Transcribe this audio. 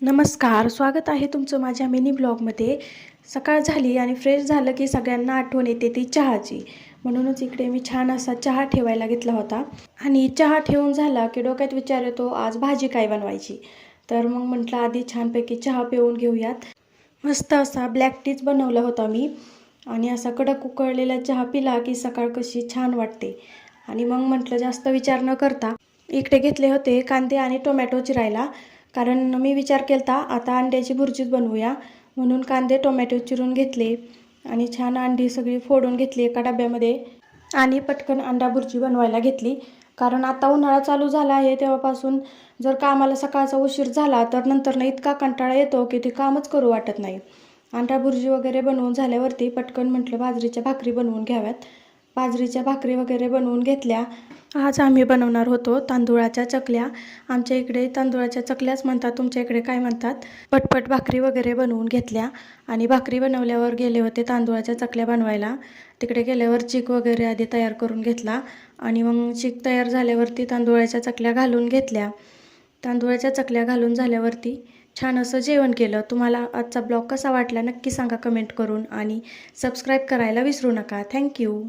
नमस्कार, स्वागत आहे तुमचं माझ्या मिनी ब्लॉगमध्ये। सकाळ झाली आणि फ्रेश झालं की सगळ्यांना आठवण येते ती चहाची। म्हणूनच इकडे मी छान असा चहा ठेवायला घेतला होता आणि चहा ठेवून झाला की डोक्यात विचार येतो आज भाजी काय बनवायची। तर मग म्हटलं आधी छानपैकी चहा पिऊन घेऊयात। मस्त असा ब्लॅक टीच बनवला होता मी आणि असा कडक उकळलेला चहा पिला की सकाळ कशी छान वाटते। आणि मग म्हटलं जास्त विचार न करता इकडे घेतले होते कांदे आणि टोमॅटो चिरायला, कारण मी विचार केलता आता अंड्याची भुर्जीच बनवूया। म्हणून कांदे टोमॅटो चिरून घेतले आणि छान अंडी सगळी फोडून घेतली एका डब्यामध्ये आणि पटकन अंडा भुर्जी बनवायला घेतली। कारण आता उन्हाळा चालू झाला आहे तेव्हापासून जर कामाला सकाळचा उशीर झाला तर नंतर इतका कंटाळा येतो की ते कामच करू वाटत नाही। अंडा भुर्जी वगैरे बनवून झाल्यावरती पटकन म्हटलं बाजरीच्या भाकरी बनवून घ्याव्यात। बाजरीच्या भाकरी वगैरे बनवून घेतल्या। आज आम्ही बनवणार होतो तांदूळाच्या चकल्या। आमच्या इकडे तांदूळाच्या चकल्याच म्हणतात, तुमच्या इकडे काय म्हणतात। पटपट भाकरी वगैरे बनवून घेतल्या आणि भाकरी बनवल्यावर गेले होते तांदूळाच्या चकल्या बनवायला। तिकडे गेल्यावर चीक वगैरे आधी तयार करून घेतला आणि मग चीक तयार झाल्यावरती तांदूळाच्या चकल्या घालून घेतल्या। तांदूळाच्या चकल्या घालून झाल्यावरती छान असं जेवण केलं। तुम्हाला आजचा ब्लॉग कसा वाटला नक्की सांगा कमेंट करून आणि सबस्क्राईब करायला विसरू नका। थँक्यू।